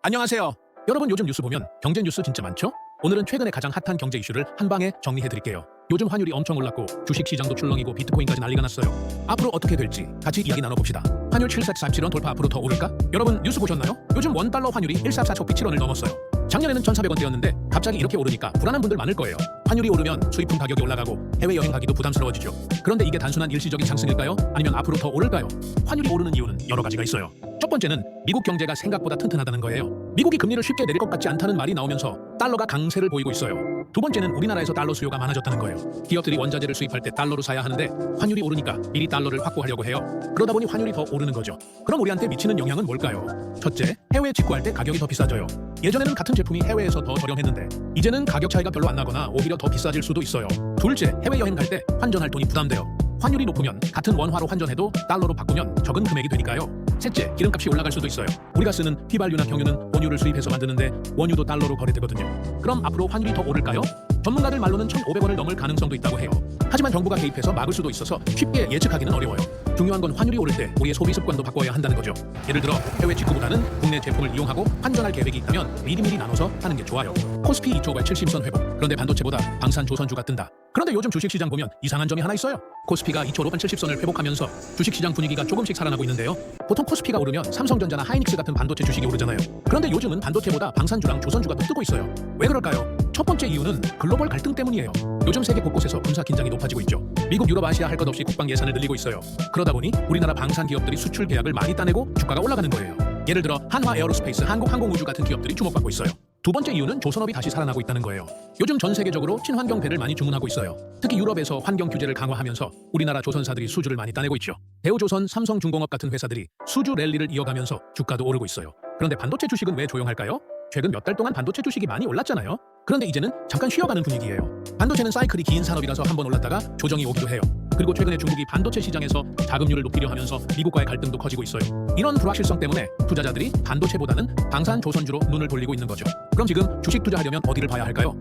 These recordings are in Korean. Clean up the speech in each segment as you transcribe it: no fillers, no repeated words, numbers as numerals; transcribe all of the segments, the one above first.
안녕하세요. 여러분 요즘 뉴스 보면 경제 뉴스 진짜 많죠? 오늘은 최근에 가장 핫한 경제 이슈를 한 방에 정리해드릴게요. 요즘 환율이 엄청 올랐고 주식시장도 출렁이고 비트코인까지 난리가 났어요. 앞으로 어떻게 될지 같이 이야기 나눠봅시다. 환율 7447원 돌파 앞으로 더 오를까? 여러분 뉴스 보셨나요? 요즘 원달러 환율이 144촉7원을 넘었어요. 작년에는 1,400원대였는데 갑자기 이렇게 오르니까 불안한 분들 많을 거예요. 환율이 오르면 수입품 가격이 올라가고 해외여행 가기도 부담스러워지죠. 그런데 이게 단순한 일시적인 상승일까요? 아니면 앞으로 더 오를까요? 환율이 오르는 이유는 여러 가지가 있어요. 첫 번째는 미국 경제가 생각보다 튼튼하다는 거예요. 미국이 금리를 쉽게 내릴 것 같지 않다는 말이 나오면서 달러가 강세를 보이고 있어요. 두 번째는 우리나라에서 달러 수요가 많아졌다는 거예요. 기업들이 원자재를 수입할 때 달러로 사야 하는데 환율이 오르니까 미리 달러를 확보하려고 해요. 그러다 보니 환율이 더 오르는 거죠. 그럼 우리한테 미치는 영향은 뭘까요? 첫째, 해외에 직구할 때 가격이 더 비싸져요. 예전에는 같은 제품이 해외에서 더 저렴했는데 이제는 가격 차이가 별로 안 나거나 오히려 더 비싸질 수도 있어요. 둘째, 해외여행 갈 때 환전할 돈이 부담돼요. 환율이 높으면 같은 원화로 환전해도 달러로 바꾸면 적은 금액이 되니까요. 셋째, 기름값이 올라갈 수도 있어요. 우리가 쓰는 휘발유나 경유는 원유를 수입해서 만드는데 원유도 달러로 거래되거든요. 그럼 앞으로 환율이 더 오를까요? 전문가들 말로는 1,500원을 넘을 가능성도 있다고 해요. 하지만 정부가 개입해서 막을 수도 있어서 쉽게 예측하기는 어려워요. 중요한 건 환율이 오를 때 우리의 소비 습관도 바꿔야 한다는 거죠. 예를 들어 해외 직구보다는 국내 제품을 이용하고 환전할 계획이 있다면 미리미리 나눠서 하는 게 좋아요. 코스피 2초발 70선 회복. 그런데 반도체보다 방산 조선주가 뜬다. 그런데 요즘 주식시장 보면 이상한 점이 하나 있어요. 코스피가 2초 로반 70선을 회복하면서 주식시장 분위기가 조금씩 살아나고 있는데요. 보통 코스피가 오르면 삼성전자나 하이닉스 같은 반도체 주식이 오르잖아요. 그런데 요즘은 반도체보다 방산주랑 조선주가 더 뜨고 있어요. 왜 그럴까요? 첫 번째 이유는 글로벌 갈등 때문이에요. 요즘 세계 곳곳에서 군사 긴장이 높아지고 있죠. 미국, 유럽, 아시아 할 것 없이 국방 예산을 늘리고 있어요. 그러다 보니 우리나라 방산 기업들이 수출 계약을 많이 따내고 주가가 올라가는 거예요. 예를 들어 한화 에어로스페이스, 한국항공우주 같은 기업들이 주목받고 있어요. 두 번째 이유는 조선업이 다시 살아나고 있다는 거예요. 요즘 전 세계적으로 친환경 배를 많이 주문하고 있어요. 특히 유럽에서 환경 규제를 강화하면서 우리나라 조선사들이 수주를 많이 따내고 있죠. 대우조선, 삼성중공업 같은 회사들이 수주 랠리를 이어가면서 주가도 오르고 있어요. 그런데 반도체 주식은 왜 조용할까요? 최근 몇 달 동안 반도체 주식이 많이 올랐잖아요. 그런데 이제는 잠깐 쉬어가는 분위기예요. 반도체는 사이클이 긴 산업이라서 한번 올랐다가 조정이 오기도 해요. 그리고 최근에 중국이 반도체 시장에서 자금률을 높이려 하면서 미국과의 갈등도 커지고 있어요. 이런 불확실성 때문에 투자자들이 반도체보다는 방산 조선주로 눈을 돌리고 있는 거죠. 그럼 지금 주식 투자하려면 어디를 봐야 할까요?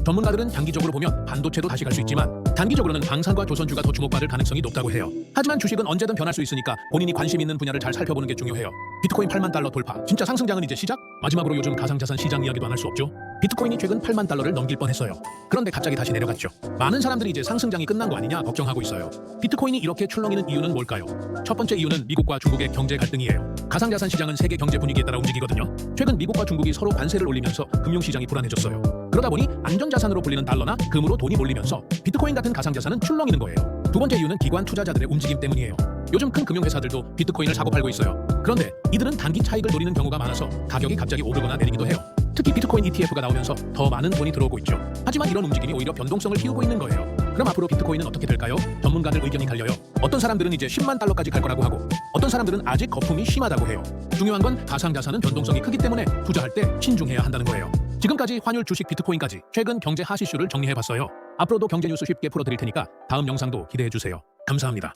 전문가들은 장기적으로 보면 반도체도 다시 갈 수 있지만 단기적으로는 방산과 조선주가 더 주목받을 가능성이 높다고 해요. 하지만 주식은 언제든 변할 수 있으니까 본인이 관심 있는 분야를 잘 살펴보는 게 중요해요. 비트코인 8만 달러 돌파. 진짜 상승장은 이제 시작? 마지막으로 요즘 가상자산 시장 이야기도 안 할 수 없죠. 비트코인이 최근 8만 달러를 넘길 뻔했어요. 그런데 갑자기 다시 내려갔죠. 많은 사람들이 이제 상승장이 끝난 거 아니냐 걱정하고 있어요. 비트코인이 이렇게 출렁이는 이유는 뭘까요? 첫 번째 이유는 미국과 중국의 경제 갈등이에요. 가상자산 시장은 세계 경제 분위기에 따라 움직이거든요. 최근 미국과 중국이 서로 관세를 올리면서 금융시장이 불안해졌어요. 그러다 보니 안전자산으로 불리는 달러나 금으로 돈이 몰리면서 비트코인 같은 가상자산은 출렁이는 거예요. 두 번째 이유는 기관 투자자들의 움직임 때문이에요. 요즘 큰 금융회사들도 비트코인을 사고 팔고 있어요. 그런데 이들은 단기 차익을 노리는 경우가 많아서 가격이 갑자기 오르거나 내리기도 해요. 특히 비트코인 ETF가 나오면서 더 많은 돈이 들어오고 있죠. 하지만 이런 움직임이 오히려 변동성을 키우고 있는 거예요. 그럼 앞으로 비트코인은 어떻게 될까요? 전문가들 의견이 갈려요. 어떤 사람들은 이제 10만 달러까지 갈 거라고 하고 어떤 사람들은 아직 거품이 심하다고 해요. 중요한 건 가상자산은 변동성이 크기 때문에 투자할 때 신중해야 한다는 거예요. 지금까지 환율, 주식, 비트코인까지 최근 경제 핫 이슈를 정리해봤어요. 앞으로도 경제 뉴스 쉽게 풀어드릴 테니까 다음 영상도 기대해주세요. 감사합니다.